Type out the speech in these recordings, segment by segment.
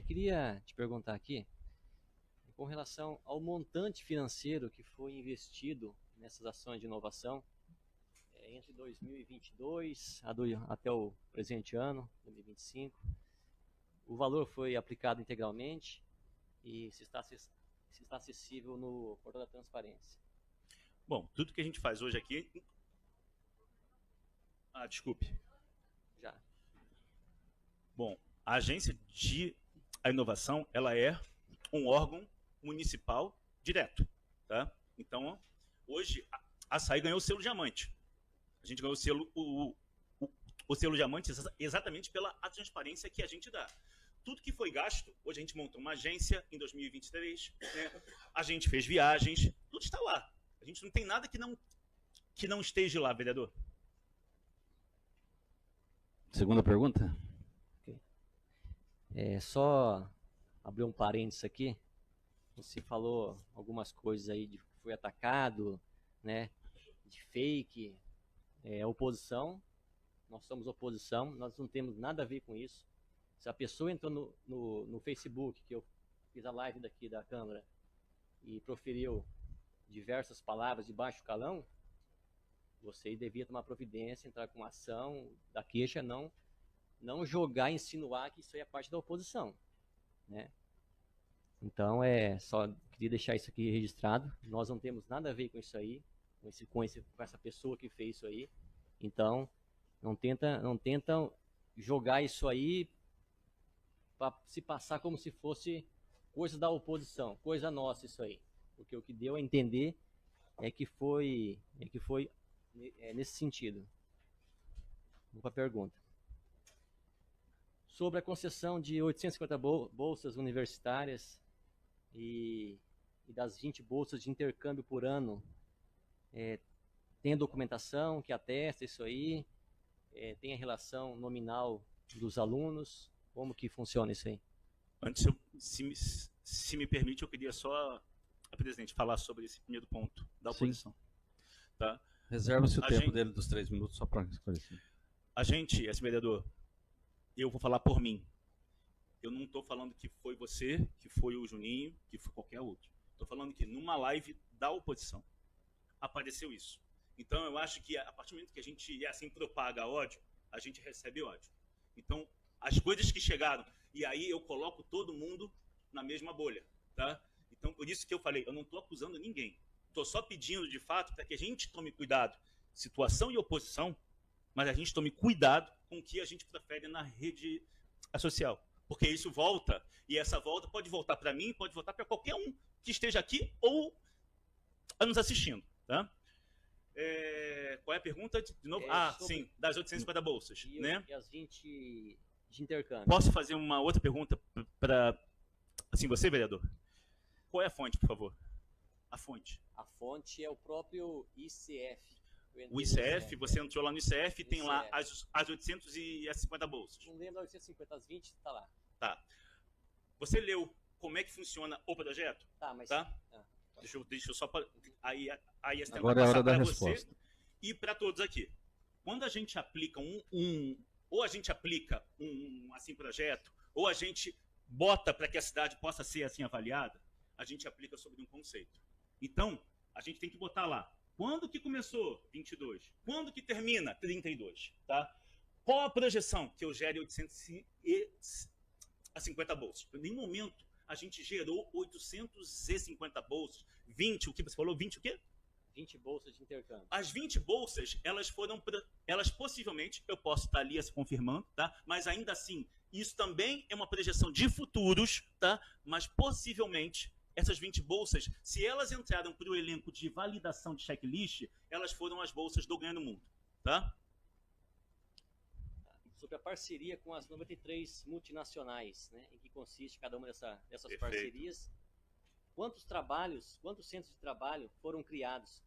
Queria te perguntar aqui, com relação ao montante financeiro que foi investido nessas ações de inovação entre 2022 até o presente ano, 2025. O valor foi aplicado integralmente e se está acessível no portal da transparência. Bom, tudo que a gente faz hoje aqui... desculpe. Já. Bom, a agência de inovação, ela é um órgão municipal direto, tá? Então, hoje, a Açaí ganhou o selo diamante. A gente ganhou o selo diamante exatamente pela transparência que a gente dá. Tudo que foi gasto, hoje a gente montou uma agência em 2023, né? A gente fez viagens, tudo está lá. A gente não tem nada que não esteja lá, vereador. Segunda pergunta? Okay. Só abrir um parênteses aqui. Você falou algumas coisas aí de que foi atacado, né? De fake, oposição. Nós somos oposição, nós não temos nada a ver com isso. Se a pessoa entrou no Facebook, que eu fiz a live daqui da Câmara, e proferiu diversas palavras de baixo calão, você devia tomar providência, entrar com ação da queixa, não jogar, insinuar que isso aí é parte da oposição, né? Então, só queria deixar isso aqui registrado. Nós não temos nada a ver com isso aí, com essa pessoa que fez isso aí. Então, não tentam jogar isso aí para se passar como se fosse coisa da oposição, coisa nossa isso aí. Porque o que deu a entender é que foi nesse sentido. Vou para a pergunta. Sobre a concessão de 850 bolsas universitárias e das 20 bolsas de intercâmbio por ano, tem a documentação que atesta isso aí? Tem a relação nominal dos alunos? Como que funciona isso aí? Antes, se me permite, eu queria só, presidente, falar sobre esse primeiro ponto da oposição. Tá? Reserva-se o tempo dele dos 3 minutos só para esclarecer. A gente, esse vereador, eu vou falar por mim. Eu não estou falando que foi você, que foi o Juninho, que foi qualquer outro. Estou falando que numa live da oposição apareceu isso. Então, eu acho que a partir do momento que a gente assim propaga ódio, a gente recebe ódio. Então, as coisas que chegaram, e aí eu coloco todo mundo na mesma bolha, tá? Então, por isso que eu falei, eu não estou acusando ninguém. Estou só pedindo, de fato, para que a gente tome cuidado. Situação e oposição, mas a gente tome cuidado com o que a gente prefere na rede social. Porque isso volta, e essa volta pode voltar para mim, pode voltar para qualquer um que esteja aqui ou nos assistindo, tá? Qual é a pergunta? De novo? Sim, das 850 bolsas. Né? E as 20 de intercâmbio. Posso fazer uma outra pergunta para assim, você, vereador? Qual é a fonte, por favor? A fonte. A fonte é o próprio ICF. O ICF, você entrou lá no ICF e tem lá as 850 bolsas. Não lembro, 850, as 20 está lá. Tá. Você leu como é que funciona o projeto? Tá, mas... Tá? Deixa eu só... Aí agora é a hora da resposta. E para todos aqui. Quando a gente aplica ou a gente aplica um assim, projeto, ou a gente bota para que a cidade possa ser assim avaliada, a gente aplica sobre um conceito. Então, a gente tem que botar lá. Quando que começou? 22. Quando que termina? 32. Tá? Qual a projeção que eu gere 850 bolsas? Em nenhum momento a gente gerou 850 bolsas. 20, o que você falou? 20 o quê? 20 bolsas de intercâmbio. As 20 bolsas, elas possivelmente, eu posso estar ali se confirmando, tá? Mas ainda assim, isso também é uma projeção de futuros, tá? Mas possivelmente, essas 20 bolsas, se elas entraram para o elenco de validação de checklist, elas foram as bolsas do Ganha no Mundo, tá? Sobre a parceria com as 93 multinacionais, né? Em que consiste cada uma dessas Perfeito. Parcerias. Quantos centros de trabalho foram criados?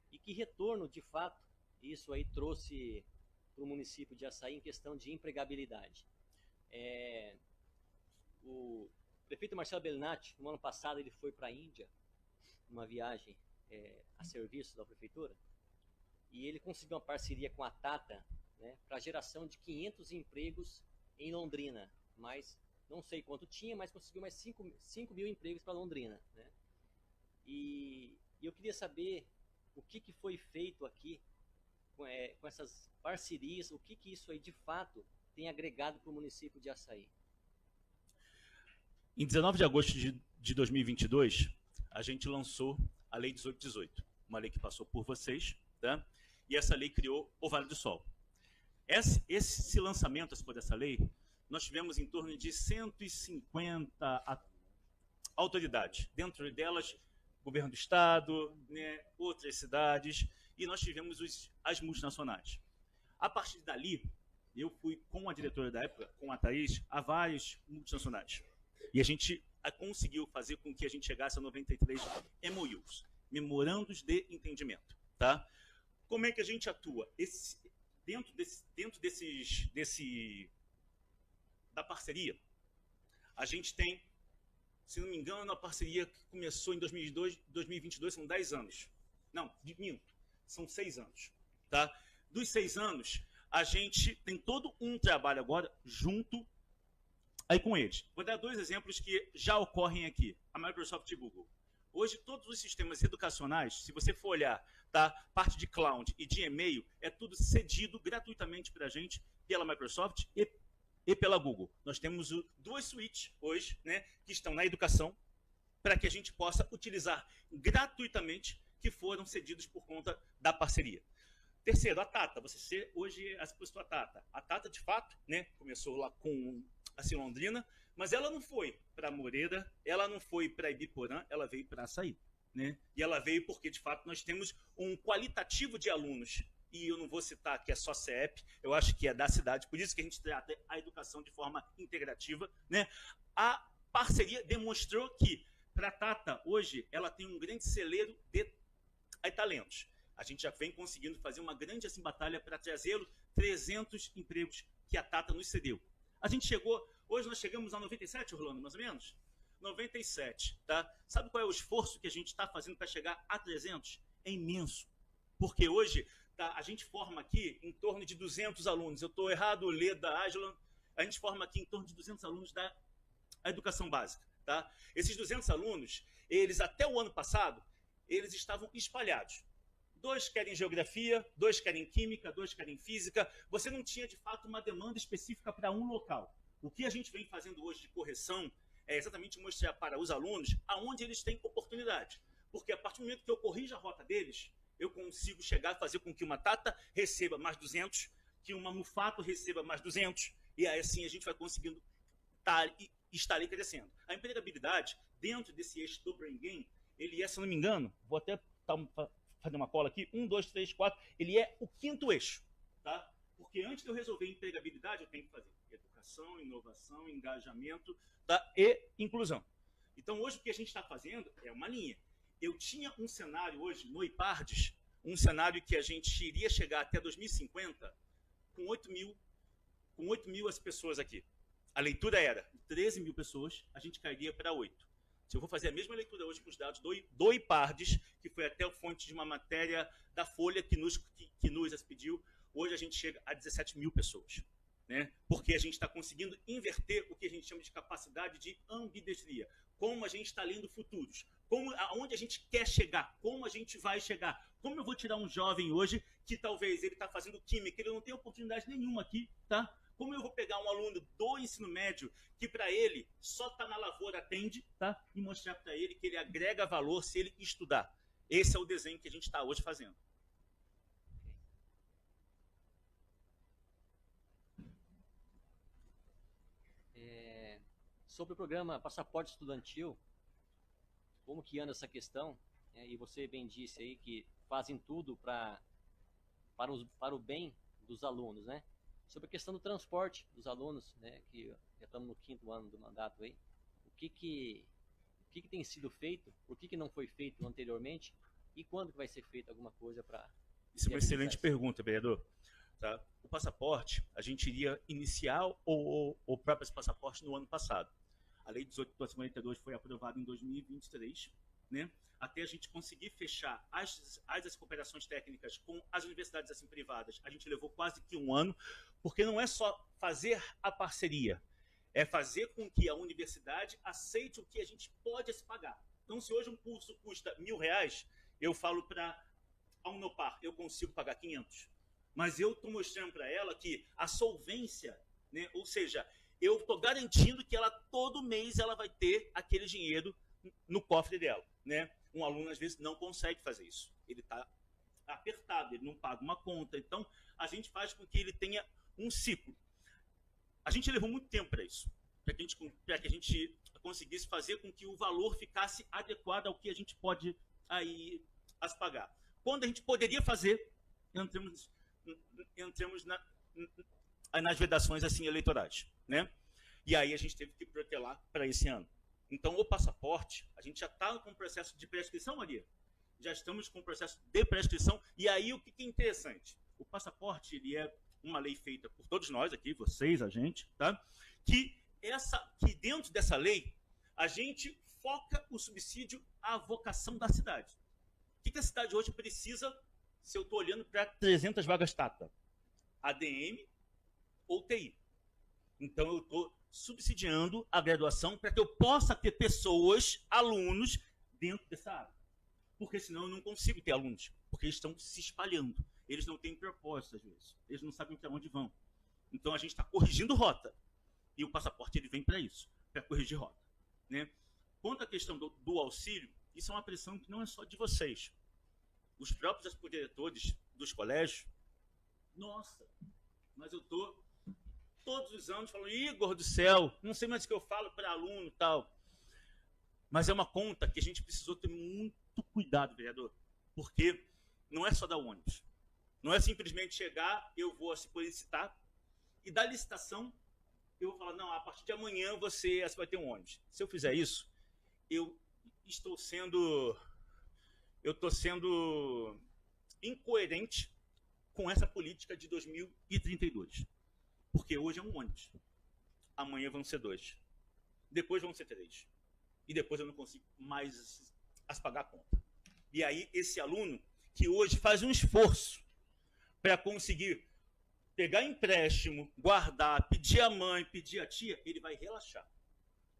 E que retorno, de fato, isso aí trouxe para o município de Açaí em questão de empregabilidade? O prefeito Marcelo Bellinati, no ano passado, ele foi para a Índia, numa viagem a serviço da prefeitura, e ele conseguiu uma parceria com a Tata, né, para a geração de 500 empregos em Londrina, mais não sei quanto tinha, mas conseguiu mais 5 mil empregos para Londrina, né? E eu queria saber o que foi feito aqui com essas parcerias, o que isso aí de fato tem agregado para o município de Açaí. Em 19 de agosto de 2022, a gente lançou a Lei 1818, uma lei que passou por vocês, tá? E essa lei criou o Vale do Sol. Esse lançamento dessa lei, nós tivemos em torno de 150 autoridades, dentro delas governo do estado, né, outras cidades, e nós tivemos as multinacionais. A partir dali, eu fui com a diretora da época, com a Thaís, a vários multinacionais. E a gente conseguiu fazer com que a gente chegasse a 93 MOUs, memorandos de entendimento. Tá? Como é que a gente atua? Dentro da parceria, a gente tem, se não me engano, a parceria que começou em 2022, são 10 anos. Não, minto, são 6 anos. Tá? Dos 6 anos, a gente tem todo um trabalho agora junto aí com eles. Vou dar 2 exemplos que já ocorrem aqui, a Microsoft e Google. Hoje, todos os sistemas educacionais, se você for olhar, tá, parte de cloud e de e-mail, é tudo cedido gratuitamente para a gente pela Microsoft e pela Google. Nós temos 2 suítes hoje, né, que estão na educação, para que a gente possa utilizar gratuitamente, que foram cedidos por conta da parceria. Terceiro, a Tata. Você hoje expostou a Tata. A Tata, de fato, né, começou lá com a Londrina, mas ela não foi para Moreira, ela não foi para Ibiporã, ela veio para Açaí. Né? E ela veio porque, de fato, nós temos um qualitativo de alunos, e eu não vou citar que é só CEP, eu acho que é da cidade, por isso que a gente trata a educação de forma integrativa. Né? A parceria demonstrou que, para a Tata, hoje, ela tem um grande celeiro de talentos. A gente já vem conseguindo fazer uma grande assim, batalha para trazê-lo 300 empregos que a Tata nos cedeu. A gente chegou, hoje nós chegamos a 97, Orlando, mais ou menos? 97, tá? Sabe qual é o esforço que a gente está fazendo para chegar a 300? É imenso. Porque hoje tá, a gente forma aqui em torno de 200 alunos. Eu estou errado, o Leda, Ágila, a gente forma aqui em torno de 200 alunos da educação básica, tá? Esses 200 alunos, eles até o ano passado, eles estavam espalhados. 2 querem geografia, 2 querem química, 2 querem física. Você não tinha, de fato, uma demanda específica para um local. O que a gente vem fazendo hoje de correção é exatamente mostrar para os alunos aonde eles têm oportunidade. Porque a partir do momento que eu corrijo a rota deles, eu consigo chegar a fazer com que uma Tata receba mais 200, que uma Mufato receba mais 200, e aí assim a gente vai conseguindo estar ali crescendo. A empregabilidade, dentro desse eixo do Brain Game, ele é, se não me engano, vou até fazer uma cola aqui, 1, 2, 3, 4, ele é o 5º eixo, tá? Porque antes de eu resolver empregabilidade, eu tenho que fazer educação, inovação, engajamento, tá? E inclusão. Então, hoje, o que a gente está fazendo é uma linha. Eu tinha um cenário hoje, no IPARDES, um cenário que a gente iria chegar até 2050 com 8 mil as pessoas aqui. A leitura era 13 mil pessoas, a gente cairia para 8. Se eu vou fazer a mesma leitura hoje com os dados do IPARDES, que foi até a fonte de uma matéria da Folha que nos pediu, hoje a gente chega a 17 mil pessoas. Né? Porque a gente está conseguindo inverter o que a gente chama de capacidade de ambidestria. Como a gente está lendo futuros. Aonde a gente quer chegar. Como a gente vai chegar. Como eu vou tirar um jovem hoje que talvez ele está fazendo química, ele não tem oportunidade nenhuma aqui, tá? Como eu vou pegar um aluno do ensino médio que para ele só está na lavoura, atende, tá? E mostrar para ele que ele agrega valor se ele estudar. Esse é o desenho que a gente está hoje fazendo. Sobre o programa Passaporte Estudantil, como que anda essa questão? E você bem disse aí que fazem tudo para o bem dos alunos, né? Sobre a questão do transporte dos alunos, né? Que já estamos no 5º ano do mandato aí. O que tem sido feito? Por que não foi feito anteriormente? E quando que vai ser feita alguma coisa para... Isso é uma excelente pergunta, vereador. Tá? O passaporte, a gente iria iniciar o próprio passaporte no ano passado. A Lei 18.242 foi aprovada em 2023, né? Até a gente conseguir fechar as cooperações técnicas com as universidades assim, privadas, a gente levou quase que um ano, porque não é só fazer a parceria, É fazer com que a universidade aceite o que a gente pode se pagar. Então, se hoje um curso custa R$1.000, eu falo para a Unopar, eu consigo pagar 500. Mas eu estou mostrando para ela que a solvência, né, ou seja, eu estou garantindo que ela todo mês ela vai ter aquele dinheiro no cofre dela, né? Um aluno às vezes não consegue fazer isso. Ele está apertado, ele não paga uma conta. Então, a gente faz com que ele tenha um ciclo. A gente levou muito tempo para isso, para que a gente conseguisse fazer com que o valor ficasse adequado ao que a gente pode aí as pagar. Quando a gente poderia fazer, entramos nas vedações assim eleitorais, né? E aí a gente teve que protelar para esse ano. Então, o passaporte, a gente já está com o processo de prescrição, Maria. Já estamos com o processo de prescrição. E aí, o que é interessante? O passaporte, ele é uma lei feita por todos nós aqui, vocês, a gente, tá? Que dentro dessa lei, a gente foca o subsídio à vocação da cidade. O que a cidade hoje precisa, se eu estou olhando para 300 vagas TATA? ADM ou TI. Então, eu estou subsidiando a graduação para que eu possa ter pessoas, alunos, dentro dessa área. Porque senão eu não consigo ter alunos, porque eles estão se espalhando. Eles não têm propósito, às vezes. Eles não sabem para onde vão. Então, a gente está corrigindo rota. E o passaporte ele vem para isso, para corrigir rota, né? Quanto à questão do auxílio, isso é uma pressão que não é só de vocês. Os próprios diretores dos colégios, nossa, mas eu estou todos os anos falando, Igor do céu, não sei mais o que eu falo para aluno e tal. Mas é uma conta que a gente precisou ter muito cuidado, vereador, porque não é só dar ônibus. Não é simplesmente chegar, eu vou se solicitar, e da licitação, eu vou falar, não, a partir de amanhã você vai ter um ônibus. Se eu fizer isso, eu estou sendo incoerente com essa política de 2032. Porque hoje é um ônibus. Amanhã vão ser 2. Depois vão ser 3. E depois eu não consigo mais pagar a conta. E aí, esse aluno que hoje faz um esforço para conseguir pegar empréstimo, guardar, pedir a mãe, pedir a tia, ele vai relaxar.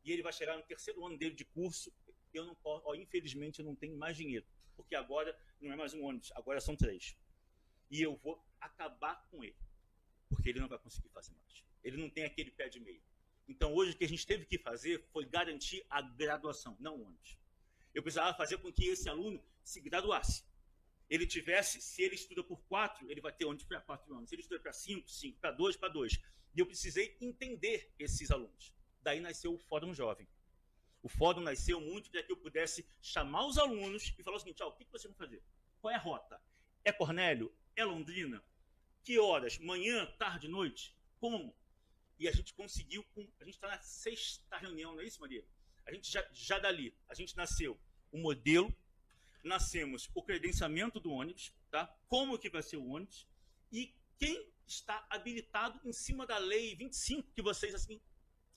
E ele vai chegar no 3º ano dele de curso, eu não posso, infelizmente eu não tenho mais dinheiro, porque agora não é mais um ônibus, agora são 3. E eu vou acabar com ele, porque ele não vai conseguir fazer mais. Ele não tem aquele pé de meio. Então hoje o que a gente teve que fazer foi garantir a graduação, não o ônibus. Eu precisava fazer com que esse aluno se graduasse. Ele tivesse, se ele estuda por 4, ele vai ter ônibus para 4 anos. Se ele estuda para 5, 5, para 2, para 2. E eu precisei entender esses alunos. Daí nasceu o Fórum Jovem. O Fórum nasceu muito para que eu pudesse chamar os alunos e falar o seguinte, o que vocês vão fazer? Qual é a rota? É Cornélio? É Londrina? Que horas? Manhã, tarde, noite? Como? E a gente conseguiu, a gente está na 6ª reunião, não é isso, Maria? A gente já dali, a gente nasceu o modelo, nascemos o credenciamento do ônibus, tá? Como que vai ser o ônibus e quem está habilitado em cima da lei 25 que vocês assim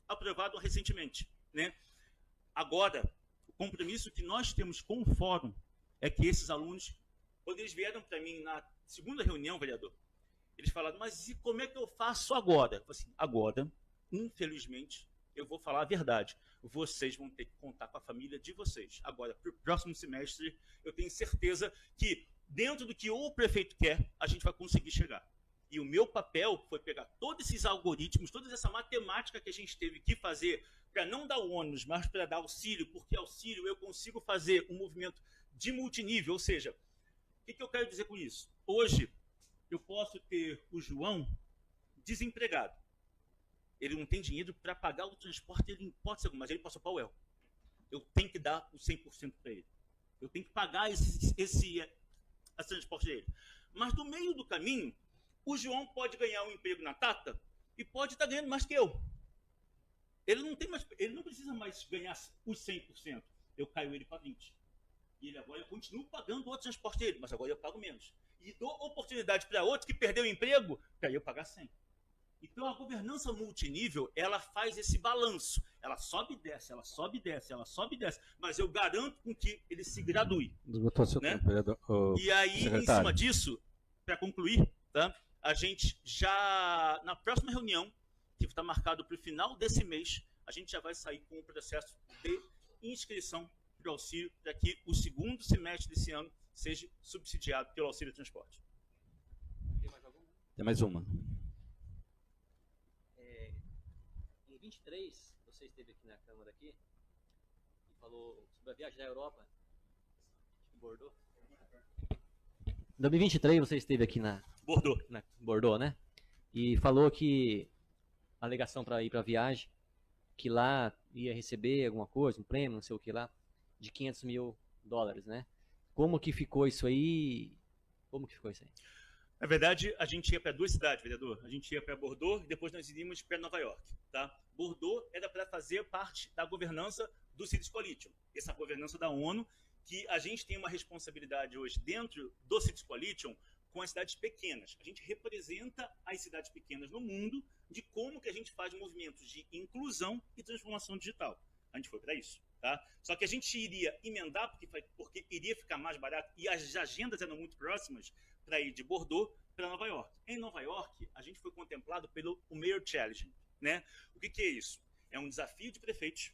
aprovaram recentemente, né? Agora, o compromisso que nós temos com o fórum é que esses alunos, quando eles vieram para mim na 2ª reunião, vereador, eles falaram, mas e como é que eu faço agora? Eu falei assim, agora, infelizmente, eu vou falar a verdade. Vocês vão ter que contar com a família de vocês. Agora, para o próximo semestre, eu tenho certeza que, dentro do que o prefeito quer, a gente vai conseguir chegar. E o meu papel foi pegar todos esses algoritmos, toda essa matemática que a gente teve que fazer para não dar ônibus, mas para dar auxílio, porque auxílio eu consigo fazer um movimento de multinível. Ou seja, o que eu quero dizer com isso? Hoje, eu posso ter o João desempregado. Ele não tem dinheiro para pagar o transporte, ele pode ser, mas ele passou para o UEL. Eu tenho que dar o 100% para ele. Eu tenho que pagar esse transporte dele. Mas no meio do caminho, o João pode ganhar um emprego na Tata e pode estar ganhando mais que eu. Ele não precisa mais ganhar os 100%. Eu caio ele para 20%. E ele agora eu continuo pagando o outro transporte dele, mas agora eu pago menos. E dou oportunidade para outro que perdeu o emprego para eu pagar 100%. Então, a governança multinível, ela faz esse balanço. Ela sobe e desce, ela sobe e desce, ela sobe e desce. Mas eu garanto com que ele se gradue. Esgotou seu tempo, vereador. E aí, secretário, em cima disso, para concluir, tá? A gente já, na próxima reunião, que está marcado para o final desse mês, a gente já vai sair com o processo de inscrição para o auxílio, para que o segundo semestre desse ano seja subsidiado pelo auxílio transporte. Tem mais alguma? Tem mais uma. Em 23, você esteve aqui na Câmara aqui e falou sobre a viagem da Europa. Bordeaux. Em 2023 você esteve aqui na Bordeaux, né? E falou que a alegação para ir para a viagem, que lá ia receber alguma coisa, um prêmio, não sei o que lá, de $500 mil, né? Como que ficou isso aí? Na verdade, a gente ia para duas cidades, vereador. A gente ia para Bordeaux e depois nós iríamos para Nova York. Tá? Bordeaux era para fazer parte da governança do Cities Coalition, essa governança da ONU, que a gente tem uma responsabilidade hoje dentro do Cities Coalition com as cidades pequenas. A gente representa as cidades pequenas no mundo de como que a gente faz movimentos de inclusão e transformação digital. A gente foi para isso. Tá? Só que a gente iria emendar, porque iria ficar mais barato, e as agendas eram muito próximas, para ir de Bordeaux para Nova York. Em Nova York, a gente foi contemplado pelo Mayor Challenge. Né? O que é isso? É um desafio de prefeitos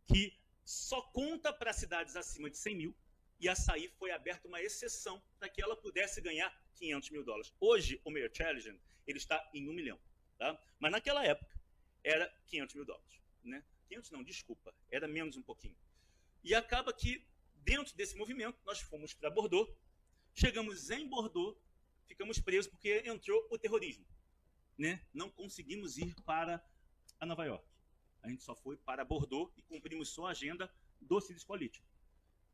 que só conta para cidades acima de 100 mil, e a sair foi aberta uma exceção para que ela pudesse ganhar $500 mil. Hoje, o Mayor Challenge ele está em 1 milhão. Tá? Mas naquela época, era $500 mil. Né? 500 não, desculpa, era menos um pouquinho. E acaba que, dentro desse movimento, nós fomos para Bordeaux, chegamos em Bordeaux, ficamos presos porque entrou o terrorismo. Né? Não conseguimos ir para a Nova York. A gente só foi para Bordeaux e cumprimos só a agenda do Cities Coalition.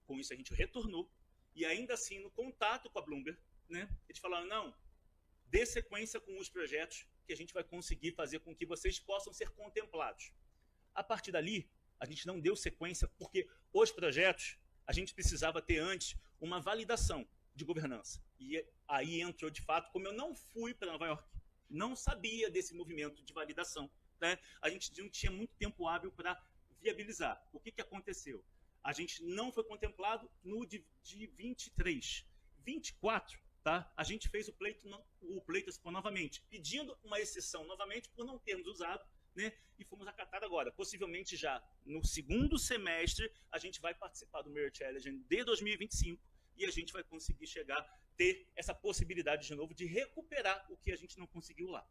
Com isso a gente retornou e ainda assim no contato com a Bloomberg, né, eles falaram, não, dê sequência com os projetos que a gente vai conseguir fazer com que vocês possam ser contemplados. A partir dali, a gente não deu sequência porque os projetos a gente precisava ter antes uma validação de governança. E aí entrou de fato, como eu não fui para Nova York, não sabia desse movimento de validação, né? A gente não tinha muito tempo hábil para viabilizar. O que aconteceu? A gente não foi contemplado no de 23. 24, tá? A gente fez o pleito novamente, pedindo uma exceção novamente por não termos usado, né? E fomos acatados agora. Possivelmente já no segundo semestre a gente vai participar do Mayor Challenge de 2025 e a gente vai conseguir ter essa possibilidade de novo de recuperar o que a gente não conseguiu lá.